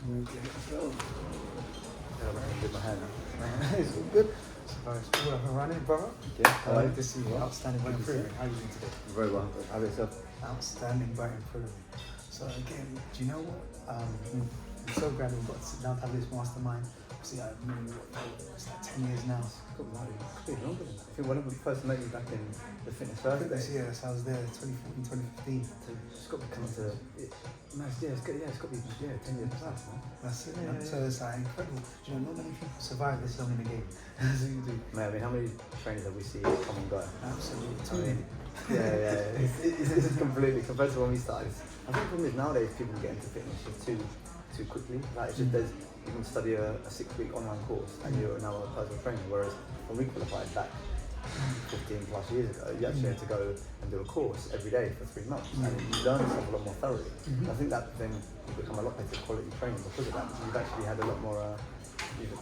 Go. Yeah, I'm gonna do my hand. It's all good. So, all up and running, brother. Yeah, Glad to see you. Outstanding by improvement. How are you doing today? very well. How about yourself? Outstanding by improvement. So again, do you know what? I'm so glad we got to sit down to have this mastermind. See, I've known you, it's like 10 years now. Could be longer than that. I think when we first met you back in the fitness first This day. year, so I was there 2014, 2015. So it's got to come to nice. Yeah, it's got to be 10 years plus, man. That's it. Yeah, So it's like incredible. Do you know, not many people survive this long in the game. As you do. Man, I mean, how many trainers have we seen come and go? Absolutely. I mean, yeah. It's completely compared to when we started. I think the problem is nowadays people get into fitness just too quickly. Like it's just you can study a 6-week online course and you're now a personal trainer. Whereas when we qualified back 15 plus years ago, you actually had to go and do a course every day for 3 months and you learn stuff a lot more thoroughly. I think that then you become a lot better quality training because of that. You've actually had a lot more. You've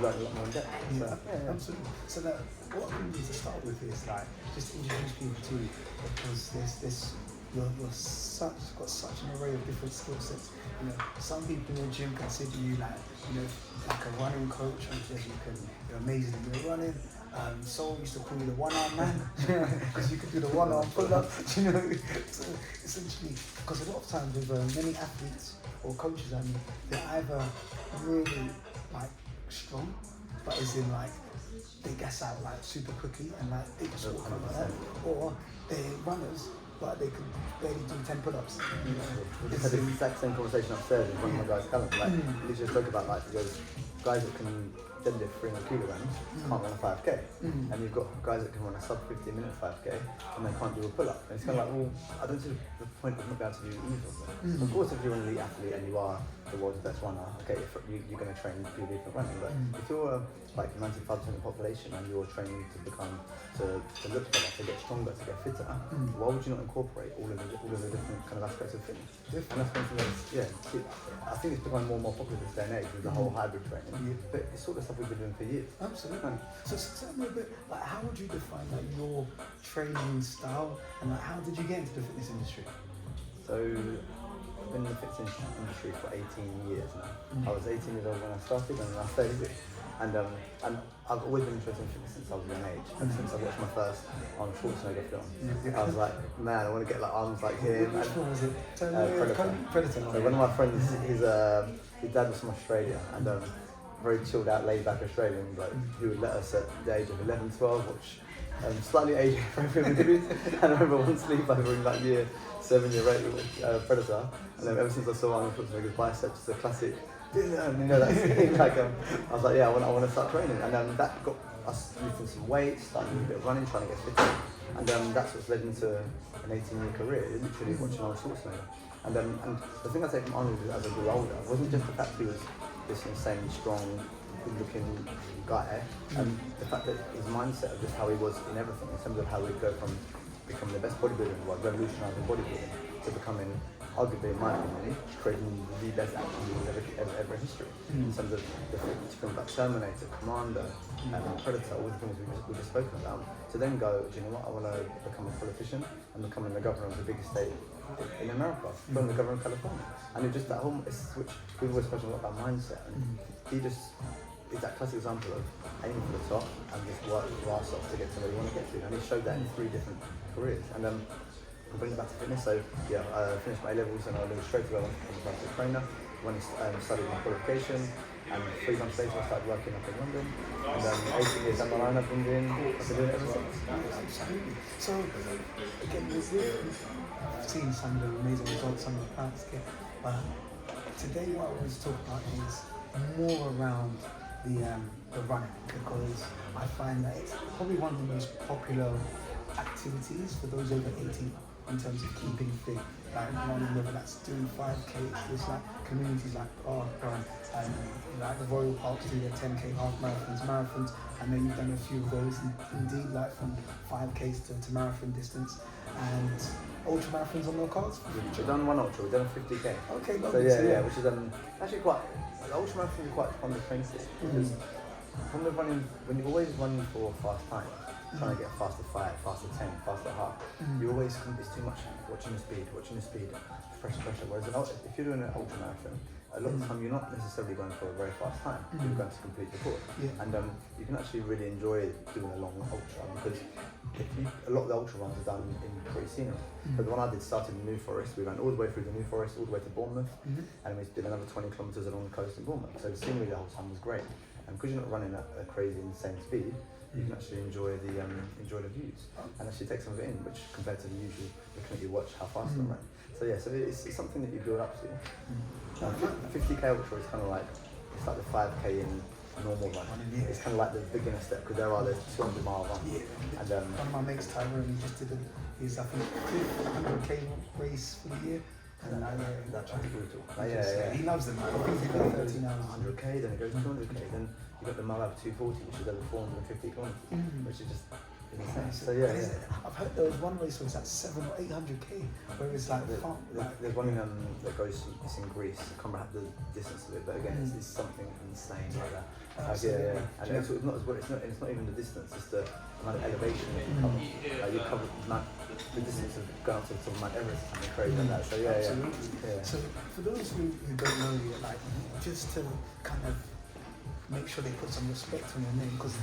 learned a lot more in depth. Yeah, absolutely. So that what we need to start with is like just introduce people to you because you're got such an array of different skill sets. You know, some people in the gym consider you like like a running coach, and says you're amazing at your running. Soul used to call you the one-arm man because you could do the one-arm pull-ups. You know, so essentially, because a lot of times with many athletes or coaches, I mean, they're either really like strong, but as in like they gas out like super quickly and like they just walk over that, or they're runners but they could barely do 10 pull-ups. We just had the exact same conversation upstairs with one of my guys, Callum. Like, we just spoke about like those guys that can deadlift 300 kilograms can't run a 5k, and you've got guys that can run a sub 15-minute 5k and they can't do a pull-up. And it's kind of like, well, I don't see the point of not being able to do either of them. Of course, if you're an elite athlete and you are the world's best runner, okay, you're going to train to be elite at running. But if you're like 95% of the population and you're training to become to look better, to get stronger, to get fitter, why would you not incorporate all of the different kind of aspects of fitness? And that's something that's, I think it's becoming more and more popular this day and age with the whole hybrid training. But it's sort of stuff we've been doing for years. Absolutely. So tell me a bit, like, how would you define like your training style, and like, how did you get into the fitness industry? So I've been in the fitness industry for 18 years now. I was 18 years old when I started, and I stayed with it. And I've always been interested in fitness since I was a young age. And since I watched my first Arnold Schwarzenegger film, I was like, man, I want to get like arms like him. Which one was it? Predator. So one of my friends, his dad was from Australia, and very chilled out, laid back Australian, but he would let us at the age of 11, 12 watch slightly age appropriate movies. And I remember one sleepover in like year 7, year 8 with Predator, and then ever since I saw Arnold Schwarzenegger's biceps, the classic. You know that scene, like I was like, yeah, I want to start training, and that got us lifting some weights, starting doing a bit of running, trying to get fitter, and that's what's led into an 18-year career, literally watching Arnold Schwarzenegger. And the thing I take from Arnold as I grew older wasn't just the fact he was this insanely strong, good-looking guy, and the fact that his mindset of just how he was in everything, in terms of how he'd go from becoming the best bodybuilder in the world, revolutionising bodybuilding, to becoming, arguably in my opinion, creating the best action movie ever in history. In terms of the films like Terminator, Commander, and Predator, all the things we just spoken about. To then go, do you know what, I want to become a politician and becoming the governor of the biggest state in America, becoming the governor of California. And it just that whole switch, we've always spoken a lot about mindset, and he just is that classic example of aiming for the top and just work your ass off to get to where you want to get to. And he showed that in 3 different careers. And we'll bring it back to fitness. So yeah, I finished my A-levels and I went straight away to become a personal trainer. Went and studied my qualification, and 3 months later I started working up in London. And 18 years down the line I've been doing it ever since. Absolutely. So again, I've seen some of the amazing results some of the clients get, but today what I want to talk about is more around the running, because I find that it's probably one of the most popular activities for those over 18 in terms of keeping fit, like running, whether that's doing 5K, there's like communities like Harger and like the Royal Parks do their 10K half marathons, and then you've done a few of those indeed, like from 5Ks to marathon distance, and ultra marathons on the cards. We've done one ultra, we've done a 50k. Okay, so yeah, which is actually quite, ultra marathons are quite fun to train for, because from the running, when you're always running for fast time, trying to get faster 5, faster 10, faster half, you always, it's too much watching the speed, pressure. Whereas if you're doing an ultra marathon, a lot of the time you're not necessarily going for a very fast time. You're going to complete the course, and you can actually really enjoy doing a long ultra because a lot of the ultra runs are done in pretty scenery. But the one I did started in New Forest. We ran all the way through the New Forest, all the way to Bournemouth, and we did another 20 kilometres along the coast in Bournemouth. So the scenery the whole time was great, and because you're not running at a crazy insane speed, you can actually enjoy the views and actually take some of it in, which compared to the usual looking at your watch how fast I'm running. So yeah, so it's something that you build up to. 50k ultra is kind of like it's like the 5k in normal run. It's kind of like the beginner step because there are the 200-mile runs. And one of my mates, Tyrone, he just did his I think 100k race for the year. And that's brutal. He loves them. I think he got 13 hours. 100k, then it goes 200k, then you got the Moab 240, which is over 450 kilometers, which is just insane. So I've heard there was one race where it's like 700 or 800k, where it's like there's one that goes. It's in Greece. I can't remember the distance of it, but again, it's something insane like that. And it's not as well. It's not even the distance. It's the amount of elevation that you cover. You cover the distance of going up to the top of Mount Everest or something crazy like that. So yeah. So for those who don't know you, like just to kind of make sure they put some respect on your name, because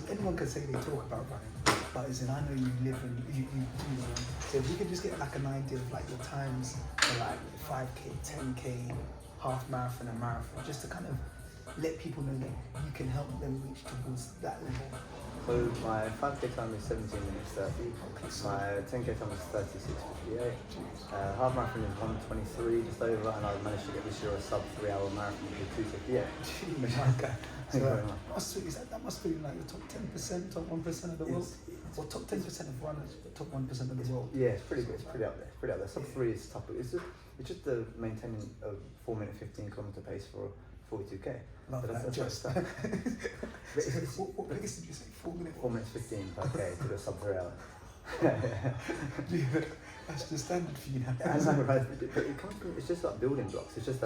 anyone can say they talk about running, but as in I know you live and you do run. So if we could just get like an idea of like your times for like 5k, 10k, half marathon and marathon, just to kind of let people know that you can help them reach towards that level. So my 5k time is 17 minutes 30. My 10k time is 36:58. Half marathon is 1:23 just over, and I managed to get this year a sub 3-hour marathon with 2:58. Okay. So that must be like the top 10%, top 1% of the world, or top 10% of runners, but top 1% of the world. Yeah, it's pretty good. It's pretty up there. Sub 3 is tough. It's just the maintaining a 4-minute 15-kilometer pace for 42k. Love that. Just. What pace did you say? 4 minutes? 4 minutes 15 per k to the sub 3 hour. That's the standard for you now. I know, right? But it comes from, it's just like building blocks. It's just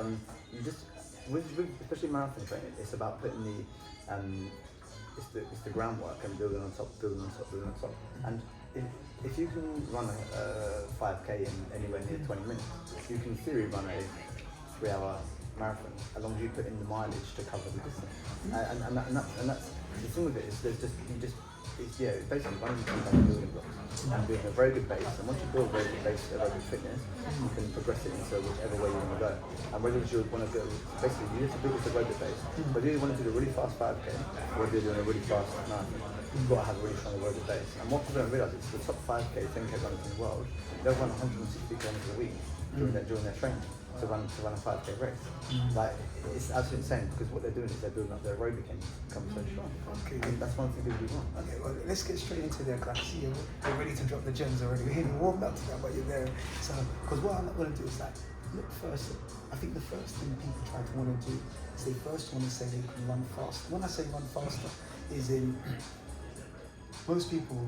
with especially marathon training, it's about putting it's the groundwork and building on top. And if you can run a 5k in anywhere near 20 minutes, you can in theory run a 3-hour marathon as long as you put in the mileage to cover the distance. And that's the thing with it is it's basically running between building blocks and building a very good base. And once you build a very good base, a very good fitness, you can progress it into whichever way you want to go. And whether you want to go, basically you need to build a very good base. Whether you want to do a really fast 5k or whether you're doing a really fast marathon, you've got to have a really strong very good base. And what people don't realise is the top 5k, 10k runners in the world, they'll run 160 kilometers a week during their training to run a 5k race. Like it's absolutely insane because what they're doing is they're building up their aerobic engine to become so strong. Okay. And that's one thing people do wrong. Okay, well let's get straight into their class. You're ready to drop the gems already. We're warmed up to that, but you're there. So, because what I'm going to do is like, look first. I think the first thing people try to want to do is they first want to say they can run faster. When I say run faster, is in most people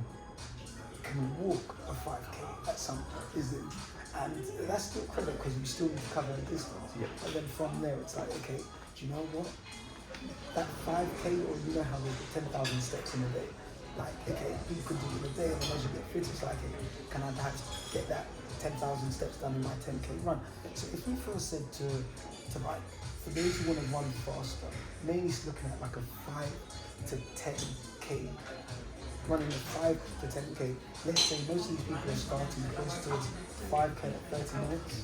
can walk a 5k at some point, is it? And that's still credit because you still need to cover the distance. Yep. And then from there, it's like, okay, do you know what? That 5k, or you know how they get 10,000 steps in a day. Like, okay, you could do it in a day, and then as you get fit, it's like, okay, can I perhaps get that 10,000 steps done in my 10k run? So if we first said to like, for those who want to run faster, mainly it's looking at like a 5 to 10k. Running a 5 to 10k, let's say most of these people are starting close towards 5k at 30 minutes,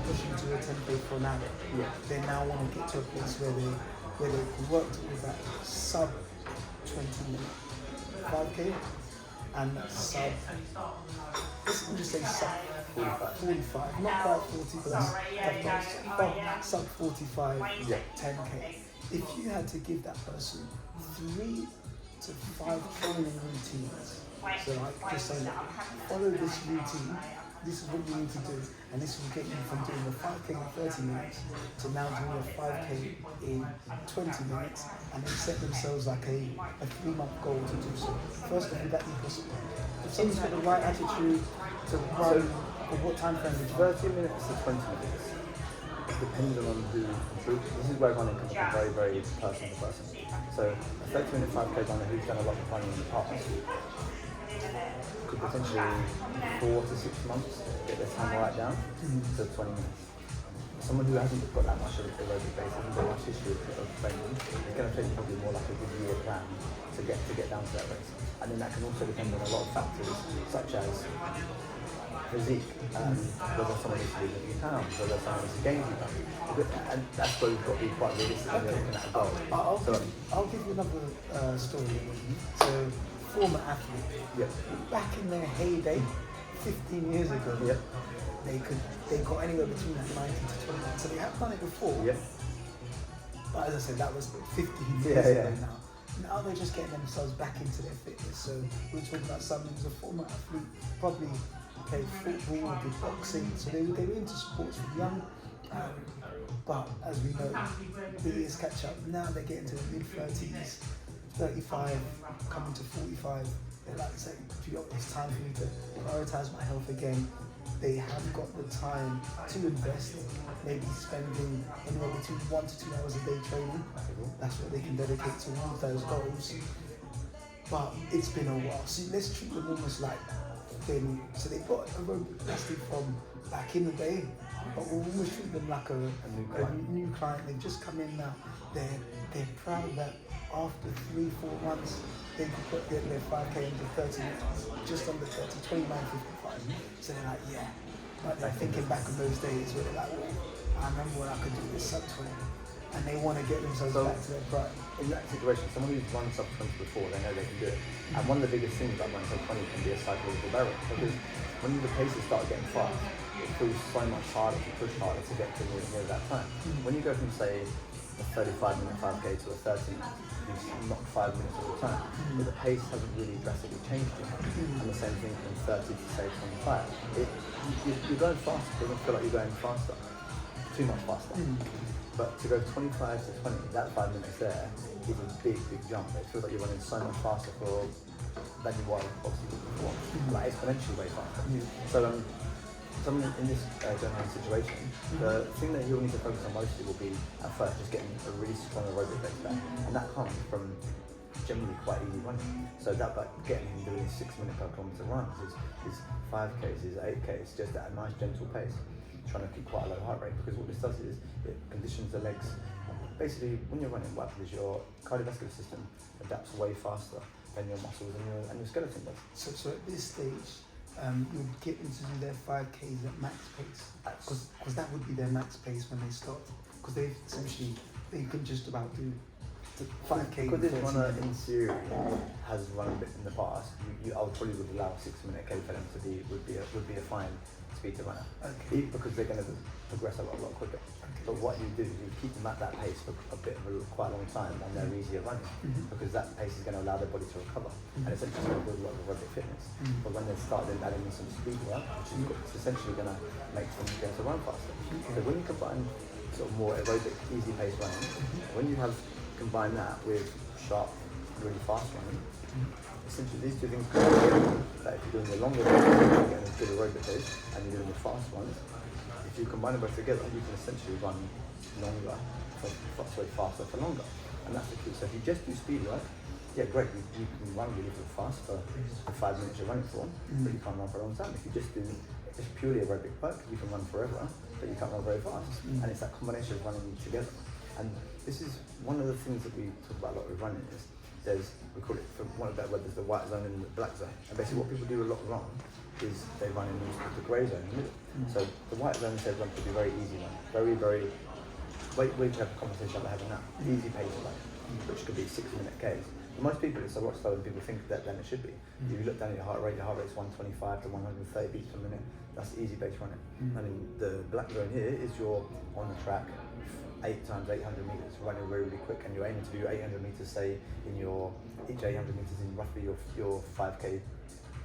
pushing to a 10k for an hour. Yeah. They now want to get to a place where they can work towards that sub 20 minute 5k and sub, let's just say sub 45, not quite 40, but that's sub 45 10k. If you had to give that person 3 to 5 training routines, so like just saying, follow this routine, this is what you need to do, and this will get you from doing a 5k in 30 minutes to now doing a 5k in 20 minutes, and then set themselves like a 3-month goal to do so. First of all, that be possible. If someone's got the right attitude to run, or what time frame would you 30 minutes to 20 minutes, depending on who improves. This is where running comes from very, very person to person. So a 30-minute 5k runner who's done a lot of running in the past could potentially 4 to 6 months get their time right down to 20 minutes. someone who hasn't got that much of aerobic base, hasn't got much history of training, it's going to take probably more like a good year plan to get down to that race. And then that can also depend on a lot of factors, such as physique, whether someone needs to lose a few pounds, whether someone needs to gain a few pounds. And that's where we've got to be quite realistic when we're looking at a goal. I'll give you another story. So, former athlete, Yep. back in their heyday, 15 years ago, Yep. they got anywhere between like 19 to 21. So they have done it before. Yep. But as I said, that was 15 Yeah, years yeah. ago now. Now they're just getting themselves back into their fitness. So we're talking about someone who's a former athlete, probably played football, did boxing. So they were into sports from young. But as we know, the years catch up. Now they're getting to the mid-30s, 35, coming to 45. They're like saying, it's time for me to prioritize my health again. They have got the time to invest, maybe spending anywhere between 1 to 2 hours a day training. That's what they can dedicate towards those goals. But it's been a while. See, let's treat them almost like they're new. So they've got aerobic capacity from back in the day, but we'll almost treat them like a new client. They've just come in now. They're proud that after 3-4 months, they could put their 5K into 30 minutes, just under 30, 29.55. So they're like, yeah. But they're thinking back on those days where they're like, oh, I remember when I could do this sub 20. And they want to get themselves back to their prime. In that situation, someone who's run sub 20 before, they know they can do it. And one of the biggest things about running sub 20 can be a psychological barrier, because when the paces start getting fast, it feels so much harder to push harder to get to near that time. When you go from, say, a 35-minute 5K to a 30-minute, you knock 5 minutes at a time, but the pace hasn't really drastically changed too much. And the same thing from 30 to, say, 25. You're going faster. It doesn't feel like you're going faster, too much faster. But to go 25 to 20, that 5 minutes there is a big jump. It feels like you're running so much faster than you were obviously before, like exponentially way faster. So someone in this general situation, the thing that you'll need to focus on mostly will be at first just getting a really strong aerobic base back, and that comes from generally quite easy running. So that like getting him doing 6 minute per kilometre runs is 5Ks, is 8Ks, just at a nice gentle pace, trying to keep quite a low heart rate, because what this does is it conditions the legs. Basically, when you're running, what happens is your cardiovascular system adapts way faster than your muscles and your skeleton does. So at this stage, you would get them to do their 5Ks at max pace, because that would be their max pace when they start. Because they can just about do the 5K. Because this runner in theory has run a bit in the past, I probably would allow a 6 minute K for them to would be a fine speed to run at. Okay. Because they're going to progress a lot quicker. But what you do is you keep them at that pace for quite a long time, and they're easier running, because that pace is going to allow their body to recover, and essentially going to build a lot of aerobic fitness. But when they start then adding in some speed work, it's essentially going to make them be able to run faster. So when you combine sort of more aerobic, easy pace running, when you have combined that with sharp, really fast running, essentially these two things come together. That if you're doing the longer ones, you're getting a good aerobic pace, and you're doing the fast ones, if you combine them both together, you can essentially run longer, faster for longer. And that's the key. So if you just do speed work, yeah, great, you can run really fast for the 5 minutes you're running for, but you can't run for a long time. If you just do just purely aerobic work, you can run forever, but you can't run very fast. And it's that combination of running together. And this is one of the things that we talk about a lot with running is we call it, for one of that word, there's the white zone and the black zone. And basically what people do a lot wrong is they run in the grey zone in the middle. So the white zone says run to be very easy run, very, wait to have a conversation like we're having now, easy pace run, which could be 6 minute Ks. For most people it's a lot slower than people think that then it should be. If you look down at your heart rate is 125 to 130 beats per minute, that's easy pace running. And in the black zone here is you're on the track 8 times 800 meters, running really, really quick, and you're aiming to do 800 meters, say, in each 800 meters in roughly your 5K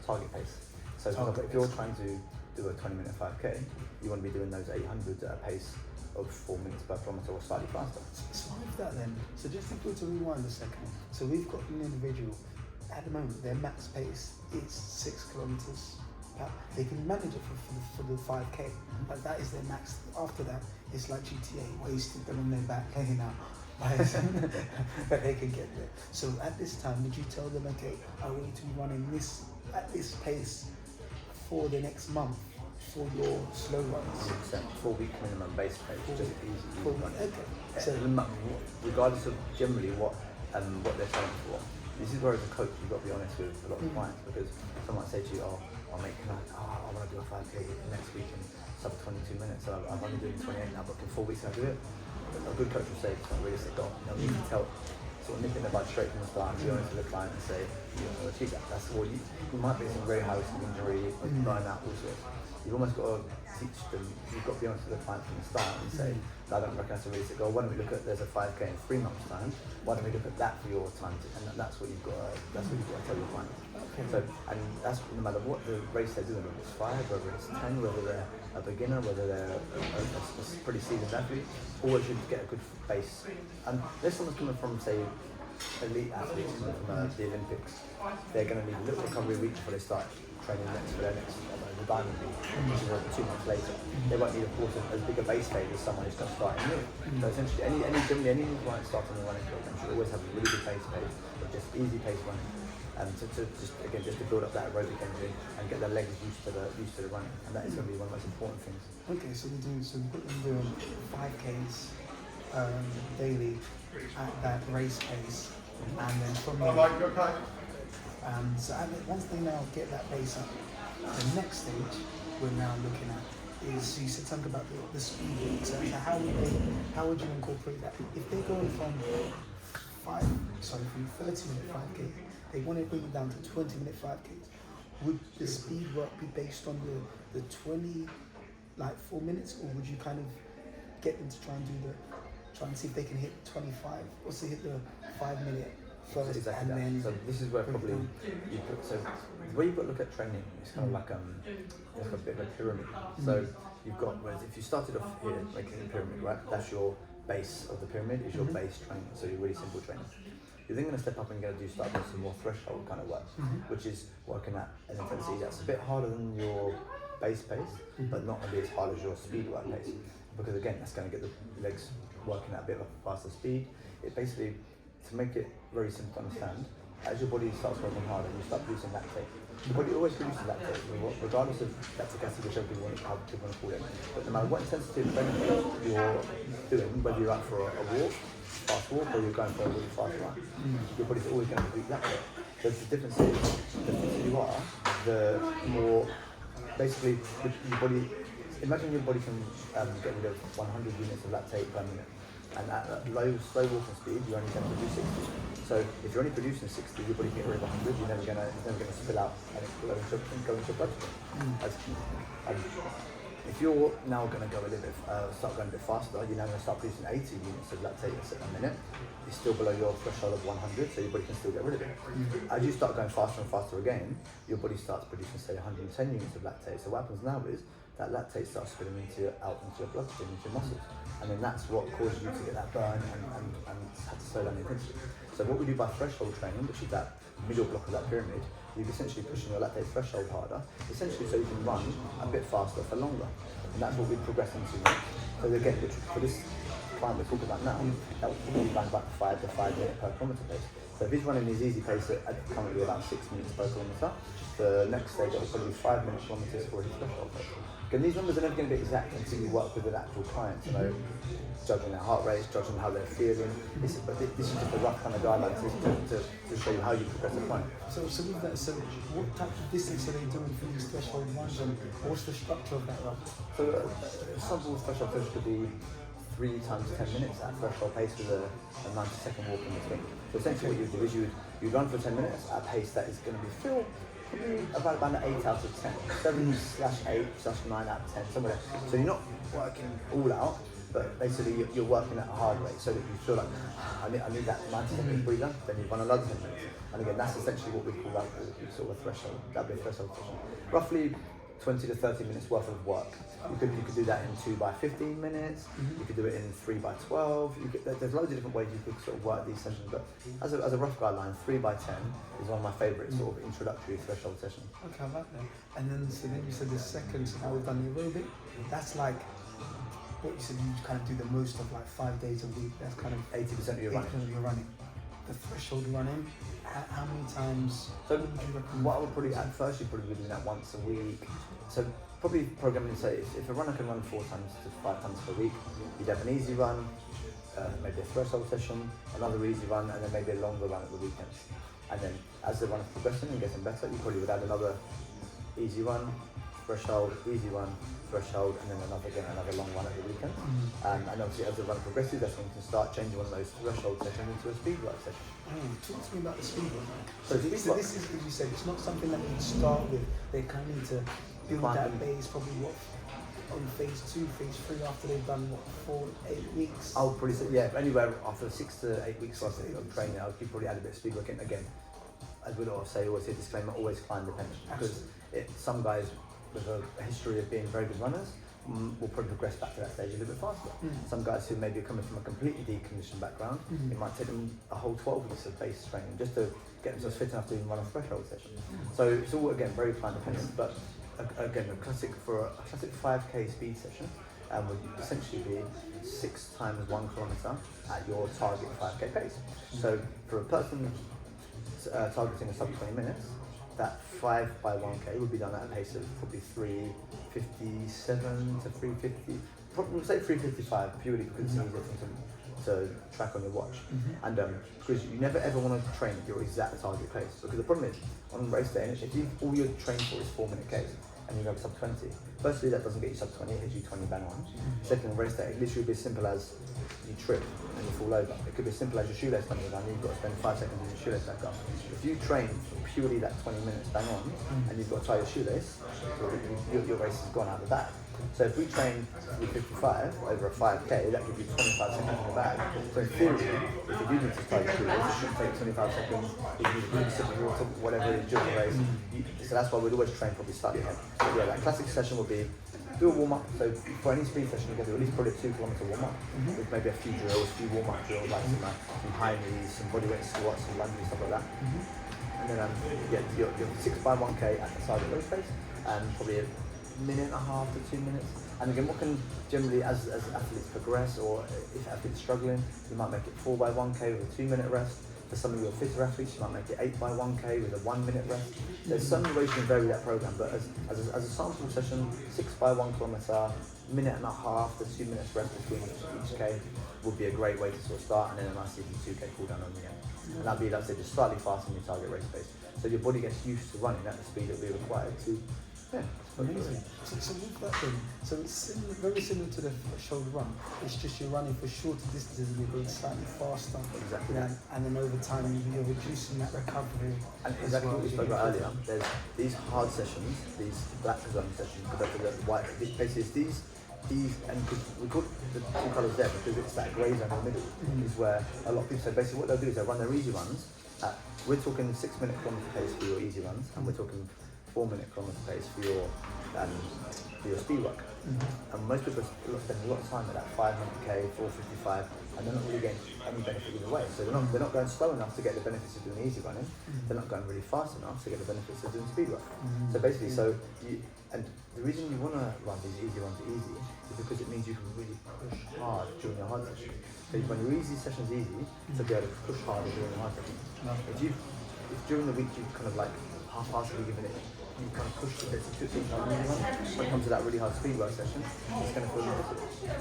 target pace. So for example, if you're trying to do a 20-minute 5K, you want to be doing those 800 at a pace of 4 minutes per kilometre or slightly faster. So with that then, so just if we were to rewind a second, so we've got an individual, at the moment their max pace is 6 kilometres. They can manage it for the 5K, but that is their max. After that, it's like GTA, wasted them on their back laying out, but they can get there. So at this time, would you tell them, okay, I want you to be running at this pace for the next month, for your slow runs. 4-week minimum base pace, just easy. 4 weeks. Okay. So Regardless of generally what they're selling for, this is where as a coach you've got to be honest with a lot of clients, because someone might say to you, I want to do a 5K next week in sub 22 minutes, so I'm only doing 28 now, but in 4 weeks I do it. A good coach will say it's not a realistic goal. You can tell, sort of nip in the bud straight from the start and be honest with the client and say, you'll achieve that. That's all you might be some very high risk of injury, burnout, all sorts. You've almost got to teach them, you've got to be honest with the client from the start and say, I don't reckon that's a realistic goal. Why don't we look at, there's a 5K in 3 months time, why don't we look at that for your time? And that's what you've got to tell your client. okay. So, and that's no matter what the race they're doing, whether it's 5, whether it's 10, whether they're a beginner, whether they're a pretty seasoned athlete, always should get a good base. And there's someone coming from, say, elite athletes coming from the Olympics, they're going to need a little recovery week before they start training for their next the Diamond League, which is 2 months later. They won't need, of course, as big a base phase as someone who's going to start in new. So essentially, any client starting the running program should always have a really good base phase, but just easy pace running, and to build up that aerobic engine and get their legs used to the running, and that is going to be one of the most important things. Okay, so we put them doing 5Ks daily at that race pace, and then from there, so once they now get that base up, the next stage we're now looking at is, you said something about the speed work. So how would you incorporate that? If they're going from 30-minute 5K, they want to bring it down to 20-minute 5Ks. Would the speed work be based on the 4 minutes, or would you kind of get them to try and see if they can hit 25, or say hit the 5 minute first, exactly and that. then. So this is where probably the way you've got to look at training, it's kind of like a bit of a pyramid. So you've got, whereas if you started off here making a pyramid, right? That's your base of the pyramid, is your base training. So your really simple training. You're then going to step up and start doing some more threshold kind of work, which is working at an intensity that's a bit harder than your base pace, but not going to be as hard as your speed work pace. Because again, that's going to get the legs working at a bit of a faster speed. It basically, to make it very simple to understand, as your body starts working harder, you start producing lactate. Your body always produces lactate, regardless of lactic acid, whichever you want to call it. But no matter what intensity of training you're doing, whether you're out for a walk, fast walk, or you're going for a really fast run, your body's always going to produce lactate. So the difference is, the fitter you are, the more, basically, your body, imagine your body can get rid of 100 units of lactate per minute. And at slow walking speed, you're only going to produce 60. So if you're only producing 60, your body can get rid of 100. You're never going to spill out and go into your bloodstream. If you're now going to go a little bit, start going a bit faster, you're now going to start producing 80 units of lactate a minute. It's still below your threshold of 100, so your body can still get rid of it. As you start going faster and faster again, your body starts producing, say, 110 units of lactate. So what happens now is that lactate starts spilling out into your bloodstream, into your muscles. And then that's what causes you to get that burn and have to slow down the intensity. So what we do by threshold training, which is that middle block of that pyramid, you're essentially pushing your lactate threshold harder, essentially so you can run a bit faster for longer. And that's what we progress into. So again, for this client we're talking about now, that would probably be around about 5 minute per kilometre pace. So if he's running his easy pace at currently about 6 minutes per kilometre, the next stage will probably be 5 minute kilometres for his threshold pace. Again, these numbers are never going to be exact until you work with an actual client, judging their heart rates, judging how they're feeling. This is just a rough kind of guideline to show you how you progress the client. So with that, what type of distance are they doing for these threshold runs, and what's the structure of that run? So some threshold pace could be 3 times 10 minutes at threshold pace with a 90-second walk in between. So essentially what you do is you run for 10 minutes at a pace that is going to be probably about an 8 out of 10, 7/8/9 out of 10, somewhere there. So you're not working all out, but basically you're working at a hard rate so that you feel like, I need that 90 seconds breather, then you run another 10 minutes. And again, that's essentially what we call that sort of a threshold, that'd be a threshold session. Roughly 20 to 30 minutes worth of work. You could do that in 2 by 15 minutes, you could do it in 3 by 12, there's loads of different ways you could sort of work these sessions, but as a rough guideline, 3 by 10 is one of my favourite sort of introductory threshold sessions. Okay, I like that. And then you said the second, so now we've done the aerobic, that's like, what you said, you kind of do the most of like 5 days a week, that's kind of 80% of your running. The threshold running, how many times so would you recommend? what I would probably, at first you'd probably be doing that once a week. So probably programming, say if a runner can run 4 times to 5 times per week, you'd have an easy run, maybe a threshold session, another easy run, and then maybe a longer run at the weekends. And then as the run's progressing and getting better, you probably would add another easy run, threshold, easy run, threshold, and then another long run at the weekend. And obviously as the run progresses, that's when you can start changing one of those threshold sessions into a speed work session. Talk to me about the speed work. So this is, as you said, it's not something that you start with. They kind of need to build that base, probably on phase 2, phase 3, after they've done 4-8 weeks. I'll probably say, yeah, anywhere after 6 to 8 weeks of training, I'll probably add a bit of speed work in. Again, as we always say, disclaimer, always client dependent, because some guys with a history of being very good runners will probably progress back to that stage a little bit faster. Some guys who maybe are coming from a completely deconditioned background, it might take them a whole 12 weeks of base training just to get themselves fit enough to even run a threshold session. So it's all, again, very client dependent, but again, a classic 5k speed session would essentially be 6 times 1 kilometer at your target 5k pace. So for a person targeting a sub 20 minutes, that 5 by 1k would be done at a pace of probably 3:57 to 3:50, probably say 3:55, purely because it's easier to track on your watch. And because you never ever want to train at your exact target pace, because the problem is on race day, if all you're trained for is 4-minute Ks and you go sub 20, firstly that doesn't get you sub 20, it gives you 20 bang on. Second, race day, it literally be as simple as you trip and you fall over. It could be as simple as your shoelace comes down and you've got to spend 5 seconds with your shoelace back up. If you train for purely that 20 minutes bang on and you've got to tie your shoelace, your race has gone out of the bag. So if we train 3:55 over a 5k, that gives you 25 seconds in the bag. So in theory, if you do need to tie your shoelace, it shouldn't take 25 seconds. If you need a sip of water, whatever it is during the race. So that's why we'd always train probably slightly ahead. So yeah, that classic session would be do a warm up. So for any speed session, you can do at least probably a 2-kilometer warm up with maybe a few drills, a few warm up drills, like some high knees, some bodyweight squats, some lunges, stuff like that. And then your 6 by 1k at the side of the race pace, and probably a minute and a half to 2 minutes. And again, what can generally, as athletes progress, or if athletes struggling, you might make it 4 by 1k with a 2-minute rest. For some of your fitter athletes, you might make it 8 by 1k with a 1-minute rest. There's so many ways you can vary that program, but as a sample session, 6 by 1 kilometer, minute and a half to 2 minutes rest between each k would be a great way to sort of start, and then a nice easy 2k cool down on the end. And that'd be, like I said, just slightly faster than your target race pace. So your body gets used to running at the speed that will be required to. Yeah, amazing. So with that then, so it's very similar to the threshold run. It's just you're running for shorter distances and you're going slightly faster. Exactly. And then over time you're reducing that recovery. And exactly what we spoke about earlier. There's these hard sessions, these black zone sessions, compared to the white. These places, these, and we call it the two colours there because it's that grey zone in the middle. Is where a lot of people say basically what they'll do is they'll run their easy runs. We're talking 6-minute kilometre pace for your easy runs, and we're talking 4-minute kilometre pace for your speed work. And most people spend a lot of time at that 500k, 4:55, and they're not really getting any benefit either way. So they're not going slow enough to get the benefits of doing easy running. They're not going really fast enough to get the benefits of doing speed work. So basically, and the reason you want to run these easy runs easy is because it means you can really push hard during your hard session. So when your easy session's easy, to be able to push harder during the hard session. If during the week you've kind of like half-heartedly given it, you kind of push the bits of 15 times when it comes to that really hard speed work session, it's going to feel limited.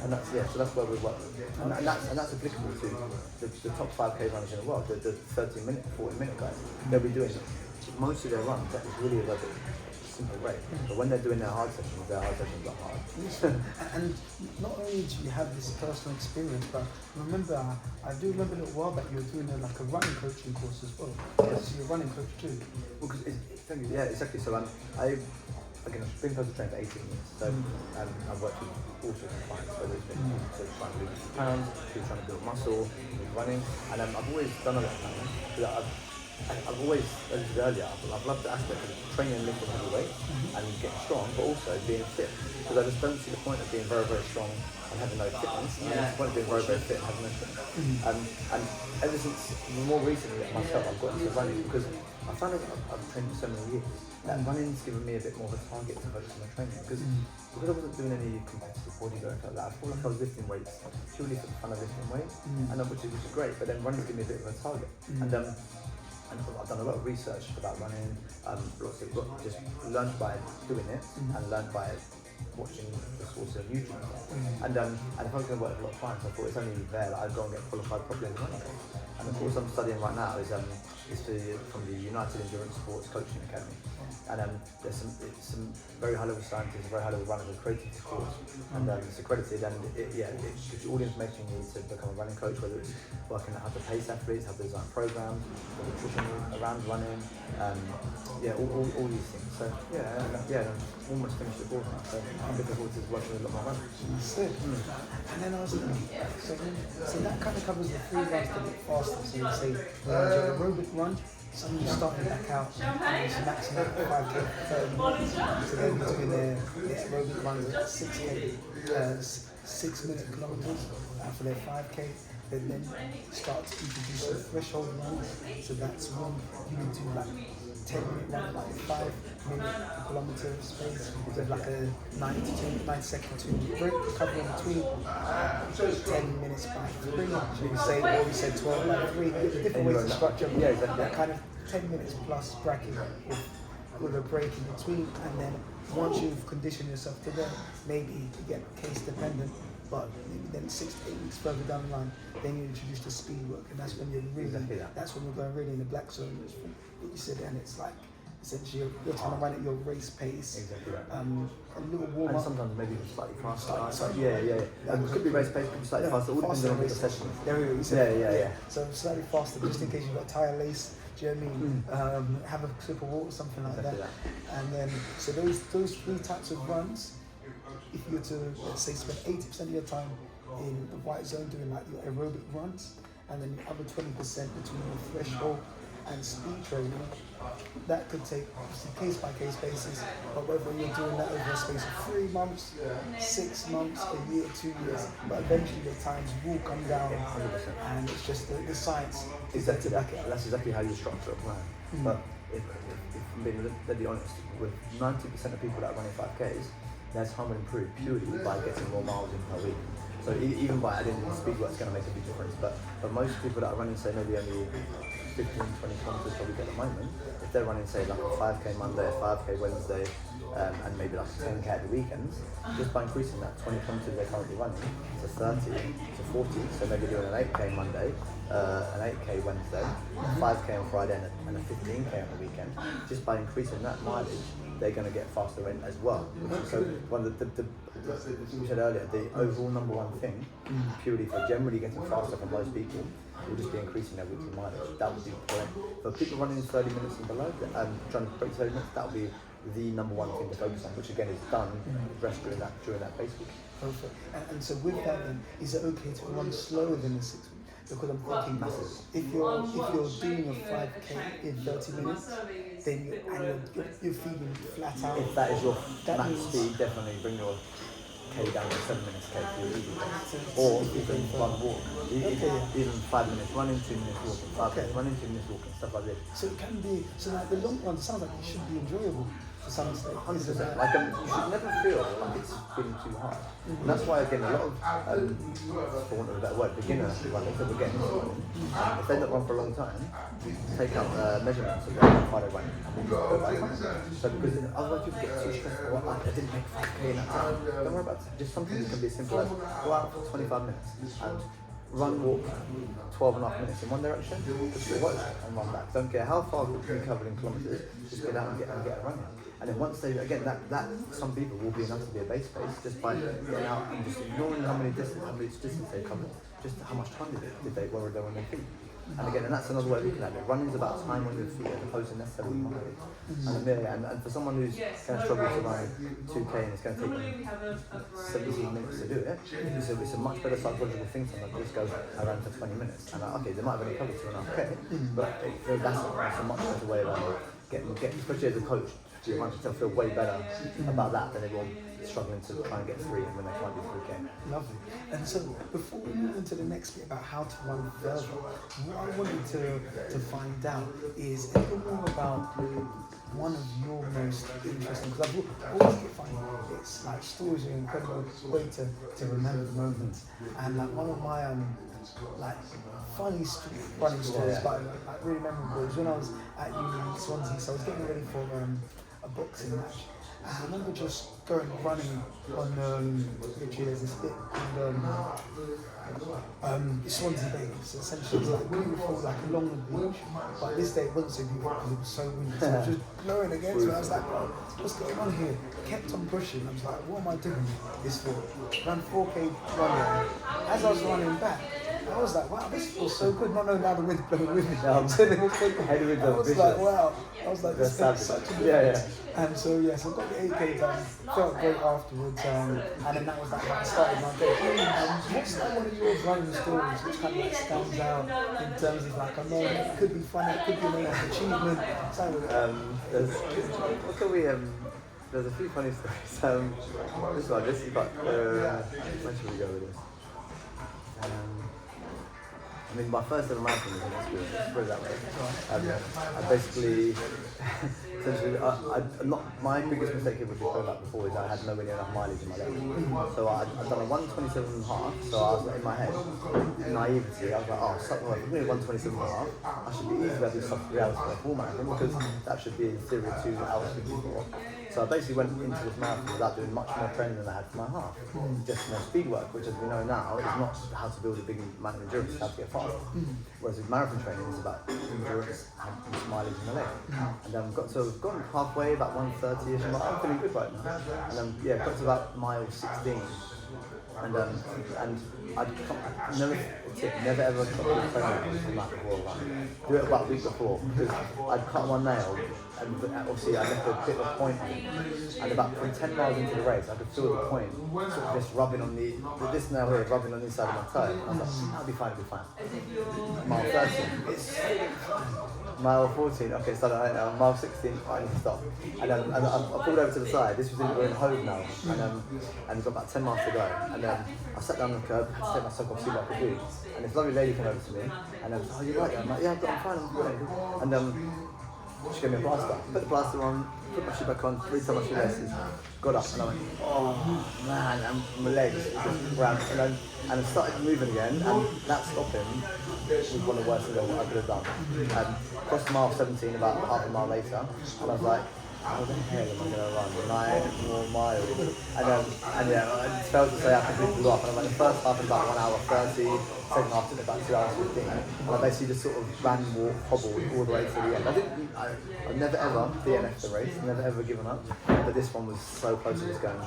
And so that's where we work. And that's applicable to the top 5k runners in the world, the 30-minute, 40-minute guys. They'll be doing most of their runs at this really like simple rate. But when they're doing their hard sessions are hard. And not only do you have this personal experience, but I do remember a little while back you were doing like a running coaching course as well. Yes, you're a running coach too. Well, yeah, exactly. So I've been personal trainer for 18 years. So I've worked with all sorts of clients, whether it's been trying to lose pounds, trying to build muscle, running, and I've always done a lot of that. I've always, as I said earlier, I've loved the aspect of training and lifting heavy weight and getting strong, but also being fit. Because I just don't see the point of being very, very strong and having no fitness. And the point of being very, very fit and having no fitness. And ever since, more recently myself, I've got into running because I found that I've trained for so many years that running's given me a bit more of a target to focus on my training. Because I wasn't doing any competitive bodybuilding like that, I felt like I was lifting weights purely for the fun of lifting weights, and which is great. But then running's given me a bit of a target. And and I've done a lot of research about running, just learned by doing it and learned by watching the source of YouTube. And if I was going to work with a lot of clients, I thought it's only fair that I'd go and get qualified properly in the running coach. And the course I'm studying right now is from the United Endurance Sports Coaching Academy. And there's some very high level scientists, very high level runners who created this course, and it's accredited, and it gives you all the information you need to become a running coach, whether it's working out how to pace athletes, how to design programs, the nutrition around running, all these things. So I'm almost finished the course now, so I'm looking forward to working with a lot more runners. And then I was thinking, so that kind of covers the 3 runs to get faster. So you say your aerobic run. Some of you starting back out, and it's maxing out 5K for 30 minutes. So then you're doing the aerobic runs at 6 minute kilometers for their 5K. They then start to introduce the threshold runs. So that's when you can do like 10-minute run, like 5-minute kilometer space. So like a 90-second 2-minute break, covering between 10 minutes by 3. So we said 12 by 3. Different ways to structure that kind of 10 minutes plus bracket with a break in between. And then once you've conditioned yourself to that, maybe again case dependent, but maybe then 6 to 8 weeks further down the line, then you introduce the speed work, and that's when you're really, that's when we're going really in the black zone. What you said, and it's like essentially you're trying to run at your race pace. Exactly right. A little warm up. And sometimes maybe slightly faster. It could be race pace, could be slightly faster. All depends on the session. There we go. Yeah. So slightly faster, just in case you've got a tire lace. Do you know what I mean? Have a sip of water, something like that. And then, so those 3 types of runs, if you were to, let's say, spend 80% of your time in the white zone doing like your aerobic runs, and then the other 20% between your threshold and speed training, that could take obviously case by case basis, but whether you're doing that over a space of 3 months, 6 months, a year, 2 years, but eventually the times will come down 100%. And it's just the science is there to back it up. That's exactly how you structure a plan. But if I'm being really honest, with 90% of people that are running 5Ks, their time will improve purely by getting more miles in per week. So even by adding in speed work, it's going to make a big difference. But most people that are running, say, maybe only 15, 20 kilometers per week at the moment, if they're running, say, like a 5K Monday, a 5K Wednesday, and maybe like a 10K at the weekends, just by increasing that 20 kilometers they're currently running to 30 to 40, so maybe doing an 8K Monday, an 8K Wednesday, 5K on Friday, and a 15K on the weekend, just by increasing that mileage, they're going to get faster in as well. So one of the you said earlier, the overall number one thing, purely for generally getting faster for most people, will just be increasing their weekly mileage. That would be the point. For people running 30 minutes and below, trying to break 30 minutes, that will be the number one thing to focus on, which again is done rest during that base week. Perfect. And so with that then, is it okay to run slower than the 6 weeks? Because I'm thinking if you're doing a 5K in 30 minutes, then you're feeling flat out. If that is your max speed, definitely bring your K down to 7 minutes K for your easy pace. Or even one walk. Even 5 minutes running, 2 minutes walking, 5 minutes running, 2 minutes walking, stuff like this. So it can be, so like the long run sounds like it should be enjoyable. 100%. Like you should never feel like it's feeling too hard. And that's why again a lot of, for want of a better word, beginner runners that we're getting into running, if they don't run for a long time, take out measurements of how far they run and then just go by time. So because otherwise people get too stressed, I didn't make 5K in that time. Don't worry about it. Just something that can be as simple as go out for 25 minutes and walk 12 and a half minutes in one direction, just watch and run back. Don't care how far you cover in kilometres, just get out and get running. And then once they, again, that some people will be enough to be a base pace just by getting out and just ignoring how much distance they covered, just how much time did they were they on their feet. And again, and that's another way of looking at it. Running is about time on your feet as opposed to necessarily mileage. And for someone who's going to struggle to run 2K and it's going to take them 17 minutes to do it, it's a much better psychological thing to just go around for 20 minutes. And okay, they might have only covered 2.5K, but that's a much better way of getting, especially as a coach, you might feel way better about that than everyone struggling to try and get 3 when they can't do 3K. Lovely. And so before we move into the next bit about how to run further, what I wanted to find out is a little more about one of your most interesting, because I've always find it's like stories are an incredible way to remember the moments. And like one of my like funny running stories, but like really memorable. It was when I was at uni in Swansea, so I was getting ready for a boxing match. And I remember just going running on literally there's this bit in Swansea Bay. So essentially it's like beautiful, like along the beach. But this day it wasn't so beautiful because it was so windy. So it was just blowing against me. I was like, oh, what's going on here? Kept on pushing. I was like, what am I doing this for? Ran 4K running. As I was running back, I was like, wow, this feels so good. No, now the wind's blowing with me. I was like, wow. I was like, this feels such a good And so, so I got the 8K done, felt great afterwards, and then that was like, I started my day. What's like one of your running stories which kind of like stands out in terms of like, I know it could be funny, it could be an achievement, there's a few funny stories. This is like, when should we go with this? I mean, my first ever marathon was an experience, put it that way. I basically, essentially, my biggest mistake here, which we've talked about before, is I had nowhere near enough mileage in my leg. So I'd done a 127.5, so I was in my head, naivety, I was like, oh, if I'm doing 127.5, I should be easily able to do sub 3 hours for a full marathon, because that should be in theory 2 hours 54. So I basically went into this marathon without doing much more training than I had for my half. Just speed work, which as we know now is not how to build a big amount of endurance, it's how to get fast. Whereas with marathon training is about endurance and mileage in the leg. And then we've gone halfway, about 130ish, and I'm feeling good right now. And then got to about mile 16. And I'd never ever got to a training from that before. Do it about a week before, because I'd cut one nail, and obviously I left a bit of a point, and about 10 miles into the race, I could feel the point sort of just rubbing on this nail here, rubbing on the inside of my toe. And I was like, that'll be fine. Mile 13. Mile 14, okay, so mile 16, I need to stop. And I pulled over to the side. This was we're in Hove now, and we've got about 10 miles to go. And I sat down on the curb, had to take my sock off, see what I could do. And this lovely lady came over to me, and I was like, oh, you're right. I'm like, yeah, I'm fine, I'm fine. And she gave me a plaster. Put the plaster on, put my shoe back on, 3 times my shoelaces, got up, and I went, oh man, and my legs just ran. And I started moving again, and that stopping was one of the worst things I could have done. Crossed mile 17 about half a mile later, and I was like, how the hell am I going to run 9 more miles? And I just failed to say I completely blew up. And I went the first half in about 1 hour 30, second half in about 2 hours 15. And I basically just sort of ran, walked, hobbled all the way to the end. I've never ever DNF'd the race, never ever given up. But this one was so close to just going,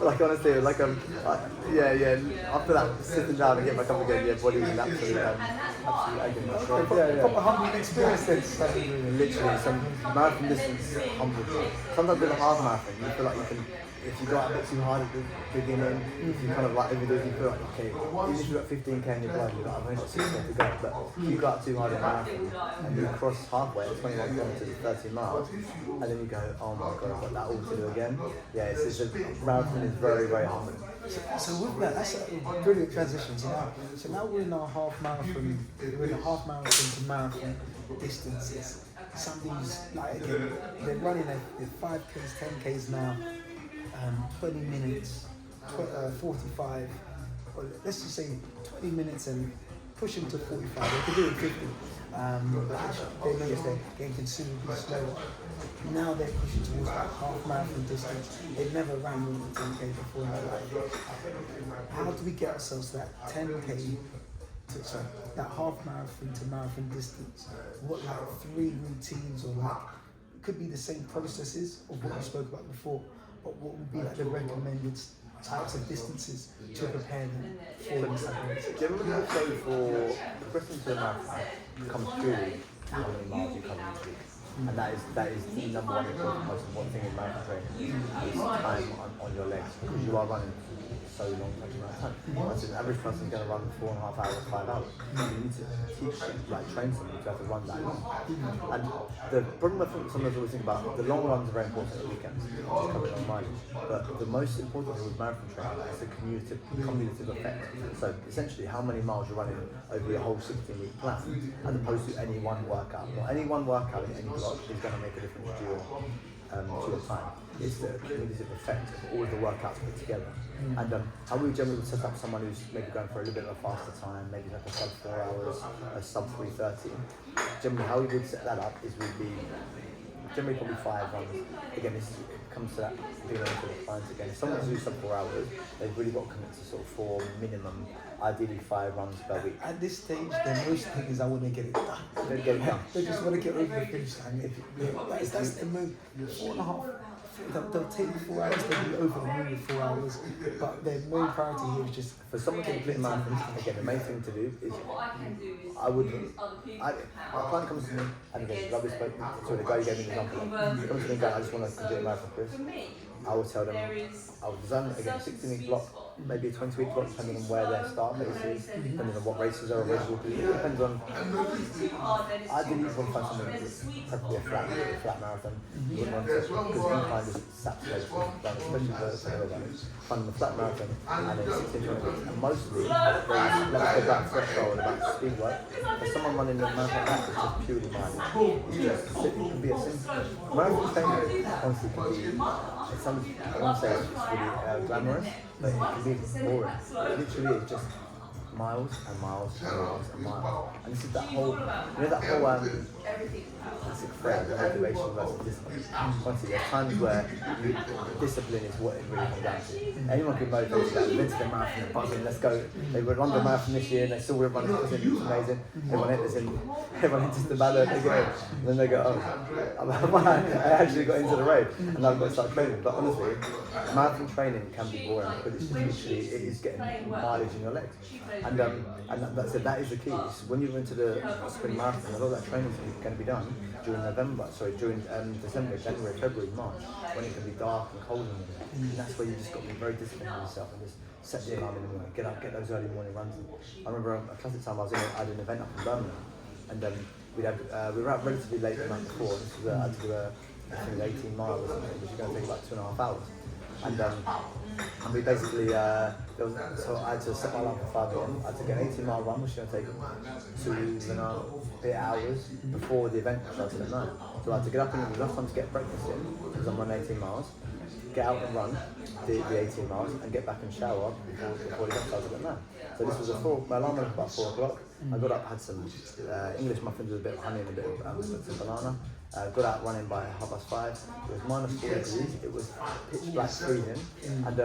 Like honestly, like after that, sitting down and getting back up again, body's an absolute agony. Proper humbling experience then. Literally, some marathon distance humble. Sometimes with a half marathon, you feel like you can, if you go out a bit too hard at the beginning, if you kind of like overdo it, you feel like, okay, even if you've got 15k in your blood, you're like, I've only got 6k to go. But if you go out too hard in a marathon and you cross halfway at 21 kilometers, 13 miles, and then you go, oh my god, I've got that all to do again. Yeah, marathon is very, very humbling. So with that, that's a brilliant transition. So now we're in our half marathon to marathon distances. Somebody's like, again, they're running their 5Ks, 10Ks now, 20 minutes, 45, or let's just say 20 minutes and pushing to 45. They could do it 50, but they notice they're getting considerably slower. Now they're pushing towards that half marathon distance. They've never ran more than 10K before in their life. How do we get ourselves to that 10K? That half marathon to marathon distance, what like 3 routines or like, it could be the same processes of what you spoke about before, but what would be like the recommended types of distances to prepare them for this race? Generally, I say for the question to the marathon comes purely how many miles you cover each week. And that is the number one most important thing in marathon training is time on your legs, because you are running so long such amount of time. So the average person is going to run 4.5 hours, 5 hours. You need to train somebody to have to run that long. And the problem I think some of us always think about, the long runs are very important at weekends, just covering on mileage. But the most important thing with marathon training is the cumulative effect. So essentially how many miles you're running over your whole 16-week plan, as opposed to any one workout. Not any one workout in any block is going to make a difference to your to your time. It's the cumulative effect of all of the workouts put together. And how we generally would set up someone who's maybe going for a little bit of a faster time, maybe like a sub 4 hours, a sub 3:30. Generally, how we would set that up is we'd be generally probably 5 runs. Again, it comes to that being able to the clients again. If someone wants to do sub 4 hours, they've really got to commit to sort of 4 minimum, ideally 5 runs per week. At this stage, their most thing is I want to get it done. They get it done. They just want to get over the finish line. That's the move. 4.5. They'll take the 4 hours, they'll be over the moon with 4 hours, but their main priority here is just for someone to complete a marathon. Again, the main thing to do is my client comes to me and again, like we spoke to the guy who gave me the example. He comes to me and goes, I just want to complete a marathon, Chris. I will tell them, I will design again a 16-week block, maybe a 20-week block, depending on where their start base is, depending on what races are available. It depends on. I didn't want to find something preferably a flat marathon. You wouldn't want to, because incline is saturated, especially for solo runners. Finding the flat marathon and then 16-20 weeks, and mostly let's go back threshold about speed work. For someone running a marathon like that, it's just purely mileage. It can be a simple marathon training. Honestly, can be. I won't say it's really glamorous, but it can be boring. It literally is just miles and miles and miles and miles. And this is that whole, that whole classic phrase, motivation versus discipline. Honestly, there's times where discipline is what it really comes down to. Anyone can motivate you, like, invented the marathon, they're buzzing, let's go. They run the marathon this year and they still will run it, it's amazing. Everyone enters the ballot, they go, and then they go, oh, I actually got into the race and I've got to start training. But honestly, marathon training can be boring because it's literally, it is getting mileage in your legs. And that is the key. So when you're into the spring marathon, a lot of that training is going to be done during December, January, February, March, when it can be dark and cold in the morning. And that's where you just got to be very disciplined with yourself and just set the alarm in the morning, get up, get those early morning runs. I remember a classic time I had an event up in Birmingham, and we were out relatively late the night before. This was, I had to do I think 18 miles or something, which is going to take about 2.5 hours. And we basically, so I had to set my alarm for 5 a.m. I had to get an 18-mile run, which is going to take 2.5 hours before the event started at 9. So I had to get up and enough time to get breakfast in, because I'm running 18 miles, get out and run the 18 miles, and get back and shower before the event started at 9. So this was my alarm went about 4 o'clock. I got up, had some English muffins with a bit of honey and a bit of some banana. Got out running by 5:30. It was minus 4 degrees. It was pitch black freezing, and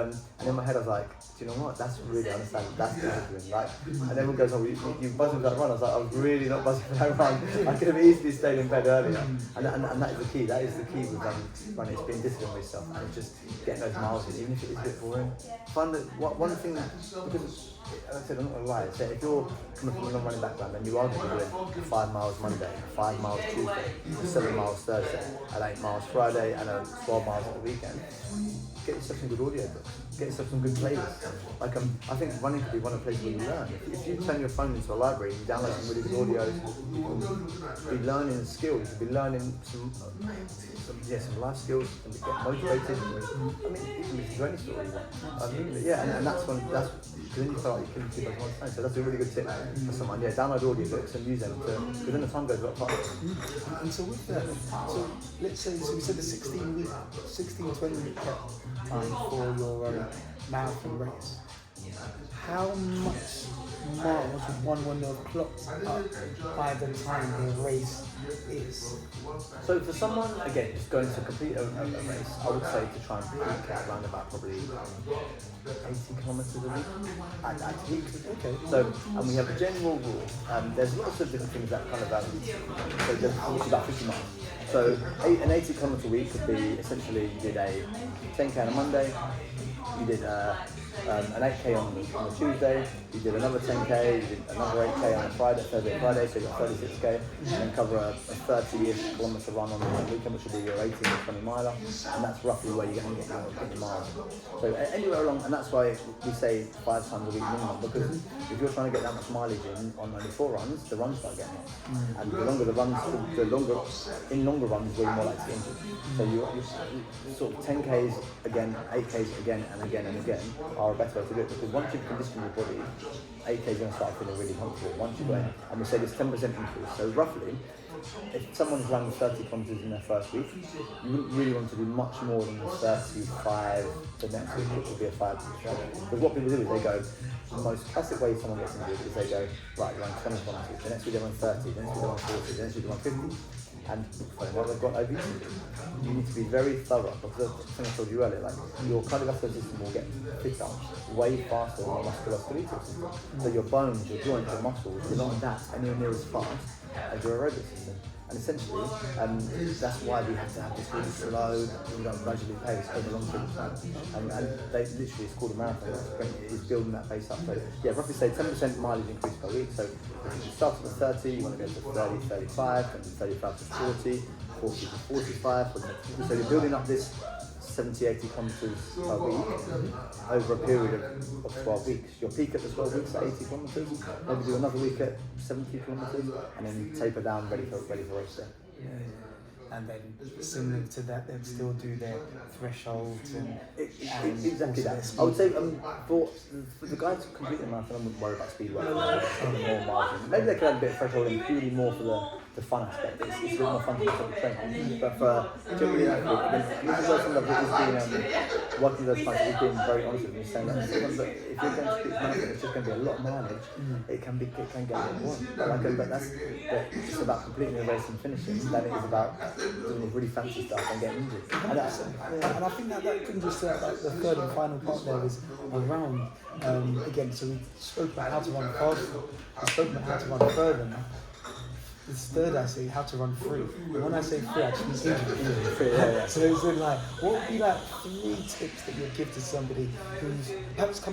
in my head I was like, do you know what? That's really understandable. That's discipline. Like, and everyone goes, oh, you buzzing for that run? I was like, I was really not buzzing for that run. I could have easily stayed in bed earlier. And that is the key. That is the key with running. It's being disciplined with yourself and it's just getting those miles in, even if it is a bit boring. Find that one thing, because I said, I'm not gonna lie, so if you're coming from a non-running background, then you are going to be doing 5 miles Monday, 5 miles Tuesday, 7 miles Thursday, and 8 miles Friday, and 12 miles at the weekend. Get yourself some good audio books. Get yourself some good playlists. Like I think running could be one of the places where you learn. If you turn your phone into a library and you download some really good audios, you'll be learning skills. You'll be learning some life skills and get motivated. I mean, you can listen to any story you want. And that's because then you feel like you can keep up on time. So that's a really good tip for someone. Yeah, download audiobooks and use them because then the time goes a lot faster. And so with that, so let's say, so we said the 16-20 week prep time for your marathon race. How much miles would one want to have clocked up by the time the race is? So for someone, again, just going to complete a race, I would say to try and peak at around about probably 80 kilometres a week at peak. Okay. So, and we have a general rule. There's lots of different things that kind of so there's about 50 miles. So an 80 kilometre week could be essentially you did a 10k on a Monday, you did an 8k on the Tuesday, you did another 10k, you did another 8k on a Thursday and Friday, so you got 36k, and then cover a 30-ish kilometre run on the weekend, which will be your 18 or 20 miler, and that's roughly where you're going to get your miles. So anywhere along, and that's why we say 5 times a week minimum, because if you're trying to get that much mileage in on only 4 runs, the runs start getting hit. And the longer the runs, in longer runs, where you're more likely to injure. So you sort of 10Ks again, 8Ks again and again and again are are a better way to do it, because once you've conditioned your body, 8K is going to start feeling really comfortable. Once you go in, and we say this 10% increase. So roughly, if someone's running 30 kilometers in their first week, you wouldn't really want to do much more than 35 the next week, which would be a 5 week struggle. Because what people do is they go, the most classic way someone gets injured is they go, right, you run 20 kilometers, the next week they run 30, the next week they run 40, the next week they run 50. And what they've got obesity. You need to be very thorough, because as I told you earlier, like your cardiovascular system will get fitter way faster than your musculoskeletal system. So your bones, your joints, your muscles will not adapt anywhere near as fast as your aerobic system. And essentially, that's why we have to have this really slow, gradually pace over a long period of time. And they literally, it's called a marathon. It's building that pace up. So yeah, roughly say 10% mileage increase per week. So if you start at 30, you want to go to 30, 35, and 35 to 40, 40 to 45. So you're building up this 70, 80 kilometers per week over a period of 12 weeks. You'll peak at the 12 weeks at 80 kilometers, maybe do another week at 70 kilometers, and then taper down ready for race day. Yeah. And then similar to that, they'd still do their thresholds and exactly that. I would say for the guys who complete the marathon, I wouldn't worry about speed work. More margin. Maybe they could add a bit of threshold and purely more for the fun aspect. It's a bit more fun to the training. But for generally, this is where some of it is being working those times is being very honest with me, saying that sometimes if you're going to speed marathon, it's just going to be a lot of mileage. It can get a bit boring. But it's about completing the race and finishing. Then it is about doing really fancy stuff and getting injured. And I think that brings us to like the third and final part there is around, again, so we spoke about how to run faster, we spoke about how to run further now. This third I say how to run free. And when I say free, I actually mean injury. So it's in like, what would be like 3 tips that you'd give to somebody who's perhaps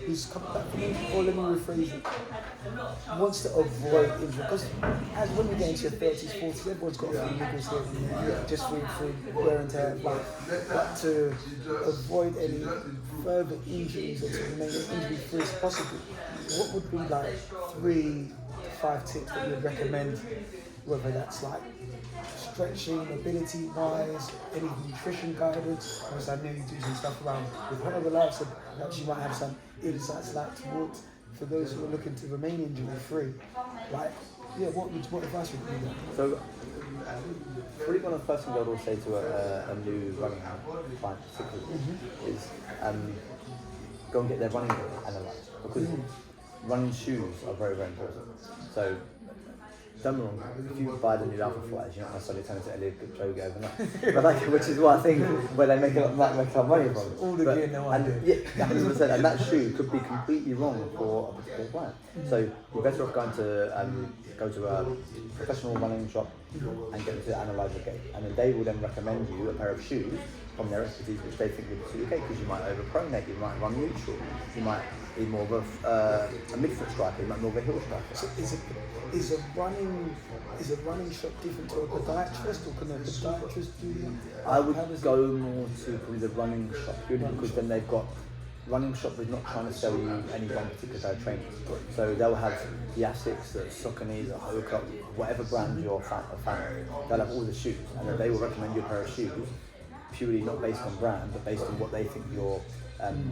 who's coming back from injury, or let me rephrase it, wants to avoid injury? Because as when we get into your 30s, 40s, everyone's got a few niggles here, just through wear and tear of life. But to avoid any further injuries or to remain as injury free as possible, what would be like 3 to 5 tips that you would recommend, whether that's like stretching, mobility wise, any nutrition guidance? Because I know you do some stuff around with one of the lives, so perhaps you might have some insights like towards for those who are looking to remain injury free. Like, yeah, what advice would you give? So, really one of the first things I would always say to a new running client particularly is go and get their running gear analysed, because running shoes are very, very important. So, don't get me wrong, if you buy the new Alpha Flies, you're not necessarily turning to Elliot Kipchoge overnight. But like, which is what I think where they make a lot of money from. All the gear no idea. Yeah, 100%. And that shoe could be completely wrong for a particular client. So you're better off going to go to a professional running shop and get them to analyse your gait. And then they will then recommend you a pair of shoes from their expertise which they think would suit your gait, because you might overpronate, you might run neutral, you might be more of a midfoot striker, you might be more of a heel striker. So is a running shop different to a podiatrist, or can a podiatrist do that? I would go more to probably the running shop, purely because then they've got running shop is not trying to sell you any one particular pair of trainers. So they'll have the Asics, the Saucony's, the Hoka, whatever brand you're a fan of, they'll have all the shoes, and then they will recommend you a pair of shoes purely not based on brand, but based on what they think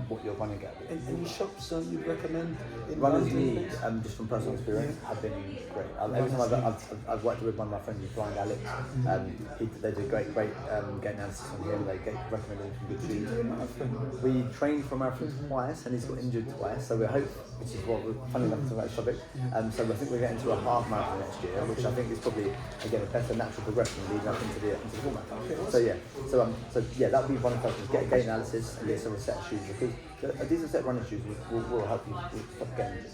what you're running at. Any shops you'd recommend? Runners Need, just from personal experience, have been great. Every time I've worked with one of my friends, Blind Alex, they do great gait analysis on him. They recommended some good shoes. We trained for marathon twice, and he's got injured twice. So we hope, which is what we're funny enough to that topic. So I think we're getting to a half marathon next year, which I think is probably again a better natural progression leading up into the full marathon. So yeah, that would be one of the questions. Get a gait analysis and get some set shoes, because a decent set of running shoes will help you stop getting injured,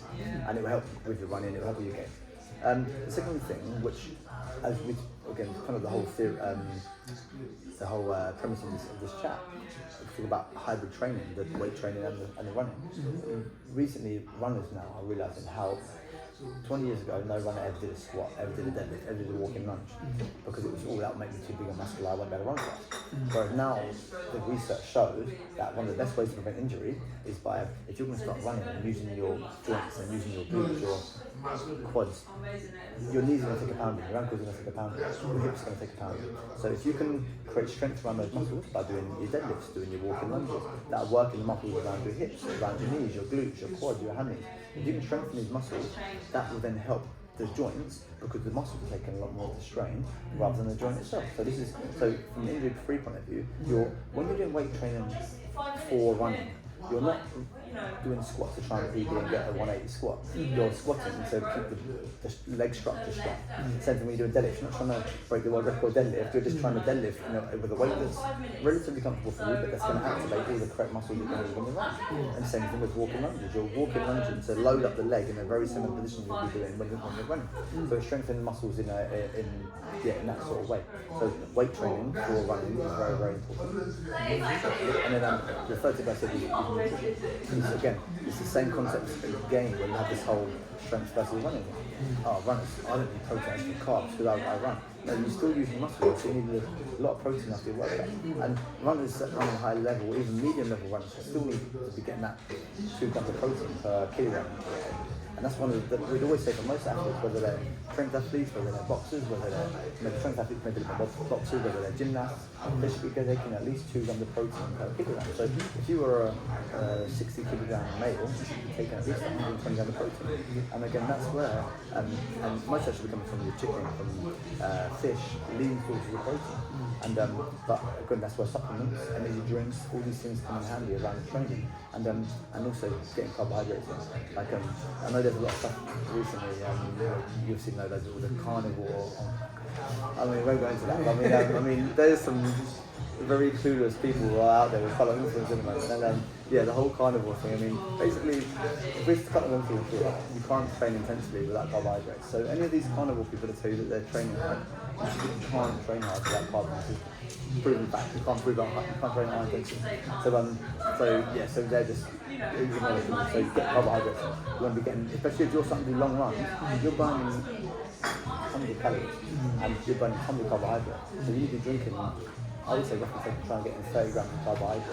and it will help with your running, it will help with your game. The second thing, which, as we again, kind of the whole theory, the whole premise of this chat, we talk about hybrid training, the weight training and the running. Recently, runners now are realising how 20 years ago, no runner ever did a squat, ever did a deadlift, ever did a walking lunge, because it was all that would make me too big and muscular, I won't be able to run fast. Whereas now, the research shows that one of the best ways to prevent injury is by, if you're going to start running and using your joints and using your glutes, your quads, your knees are going to take a pounding, your ankles are going to take a pounding, your hips are going to take a pounding. So if you can create strength around those muscles by doing your deadlifts, doing your walking lunges, that are working the muscles around your hips, around your knees, your glutes, your quads, your hammies, if you can strengthen these muscles, that will then help the joints, because the muscles are taking a lot more of the strain rather than the joint itself. So this is, so from an injury-free point of view, when you're doing weight training for running, you're not doing squats to try and PB and get a 180 squat. You're squatting to keep the leg structure strong. Same thing when you do a deadlift. You're not trying to break the world record deadlift. You're just trying to deadlift, with a weight that's relatively comfortable for you, but that's going to activate all the correct muscles that you're going to run. And same thing with walking lunges. You're walking lunging to load up the leg in a very similar position you'll be doing when you're running. So it's strengthening muscles in that sort of way. So weight training for running is very, very important. And then the third tip I said is nutrition. Again, it's the same concept again when you have this whole strength versus running thing. Oh, runners, I don't need protein for carbs because I run. No, you're still using muscle, so you need a lot of protein after your workout. And runners that run at a high level, even medium level runners, still need to be getting that 2 grams of protein per kilogram. And that's one of the, we'd always say for most athletes, whether they're strength athletes, whether they're boxers, whether they're strength athletes, maybe they're boxers, whether they're gymnasts, they should be taking at least 2 grams of protein per kilogram. So if you were a 60 kilogram male, you should be taking at least 120 grams of protein. And again, that's where, and most of that should be coming from your chicken, from fish, lean sources of protein. And but again, that's where supplements, energy drinks, all these things come in handy around training, and also getting carbohydrates in. Like I know there's a lot of stuff recently. You obviously know there's all the carnivore. I mean, we won't go into that. But I mean, there's some very clueless people who are out there with colour influence at the moment. And the whole carnivore thing. I mean, basically, if we cut them influence, you can't train intensively without carbohydrates. So any of these carnivore people that tell you that they're training hard, you can't train hard without carbohydrates. Proven fact. You can't prove it. You can't train high intensity. So they're just. So you get carbohydrates. You want to be getting, especially if you're starting to do long runs, you're burning 100 calories and you're burning 100 carbohydrates. So you need to be drinking. I would say roughly try and get in 30 grams of carbohydrates.